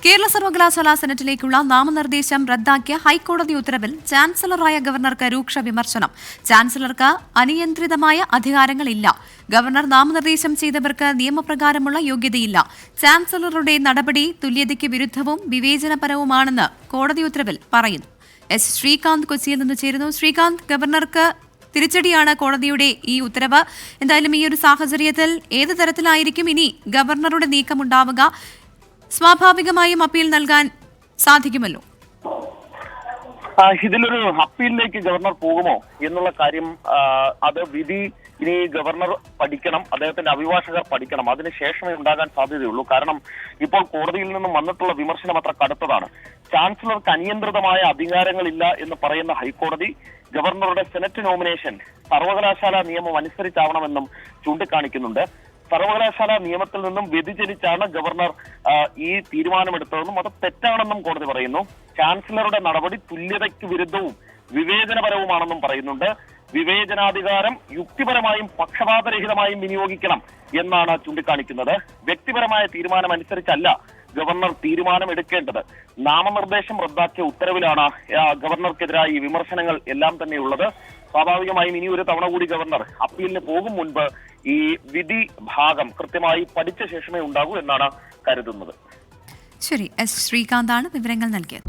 കേരള സർവകലാശാല സെനറ്റിലേക്കുള്ള നാമനിർദ്ദേശം റദ്ദാക്കിയ ഹൈക്കോടതി ഉത്തരവിൽ ചാൻസലറായ ഗവർണർക്ക് രൂക്ഷ വിമർശനം. ചാൻസലർക്ക് അനിയന്ത്രിതമായ അധികാരങ്ങളില്ല. ഗവർണർ നാമനിർദ്ദേശം ചെയ്തവർക്ക് നിയമപ്രകാരമുള്ള യോഗ്യതയില്ല. ചാൻസലറുടെ നടപടി തുല്യതയ്ക്ക് വിരുദ്ധവും വിവേചനപരവുമാണെന്ന് കോടതി ഉത്തരവിൽ പറയുന്നു. എസ് ശ്രീകാന്ത് കൊച്ചിയിൽ നിന്ന് ചേരുന്നു. ശ്രീകാന്ത്, ഗവർണർക്ക് തിരിച്ചടിയാണ് കോടതിയുടെ ഈ ഉത്തരവ്. എന്തായാലും ഈ ഒരു സാഹചര്യത്തിൽ ഏത് തരത്തിലായിരിക്കും ഇനി ഗവർണറുടെ നീക്കമുണ്ടാവുക? സ്വാഭാവികമായും അപ്പീൽ നൽകാൻ സാധിക്കുമല്ലോ. ഇതിലൊരു അപ്പീലിലേക്ക് ഗവർണർ പോകുമോ എന്നുള്ള കാര്യം, അത് വിധി ഇനി ഗവർണർ പഠിക്കണം, അദ്ദേഹത്തിന്റെ അഭിഭാഷകർ പഠിക്കണം. അതിനുശേഷമേ ഉണ്ടാകാൻ സാധ്യതയുള്ളൂ. കാരണം ഇപ്പോൾ കോടതിയിൽ നിന്നും വന്നിട്ടുള്ള വിമർശനം അത്ര കടുത്തതാണ്. ചാൻസലർക്ക് അനിയന്ത്രിതമായ അധികാരങ്ങളില്ല എന്ന് പറയുന്ന ഹൈക്കോടതി ഗവർണറുടെ സെനറ്റ് നോമിനേഷൻ സർവകലാശാല നിയമം അനുസരിച്ചാവണമെന്നും ചൂണ്ടിക്കാണിക്കുന്നുണ്ട്. സർവകലാശാല നിയമത്തിൽ നിന്നും വ്യതിചലിച്ചാണ് ഗവർണർ ഈ തീരുമാനമെടുത്തതെന്നും അത് തെറ്റാണെന്നും കോടതി പറയുന്നു. ചാൻസലറുടെ നടപടി തുല്യതയ്ക്ക് വിരുദ്ധവും വിവേചനപരവുമാണെന്നും പറയുന്നുണ്ട്. വിവേചനാധികാരം യുക്തിപരമായും പക്ഷപാതരഹിതമായും വിനിയോഗിക്കണം എന്നാണ് ചൂണ്ടിക്കാണിക്കുന്നത്. വ്യക്തിപരമായ തീരുമാനം അനുസരിച്ചല്ല ഗവർണർ തീരുമാനമെടുക്കേണ്ടത്. നാമനിർദ്ദേശം റദ്ദാക്കിയ ഉത്തരവിലാണ് ഗവർണർക്കെതിരായ ഈ വിമർശനങ്ങൾ എല്ലാം തന്നെയുള്ളത്. സ്വാഭാവികമായും ഇനി ഒരു തവണ കൂടി ഗവർണർ അപ്പീലിന് പോകും മുൻപ് ഈ വിധി ഭാഗം കൃത്യമായി പഠിച്ച ശേഷമേ ഉണ്ടാകൂ എന്നാണ് കരുതുന്നത്. ശരി, എസ് ശ്രീകാന്താണ് വിവരങ്ങൾ നൽകിയത്.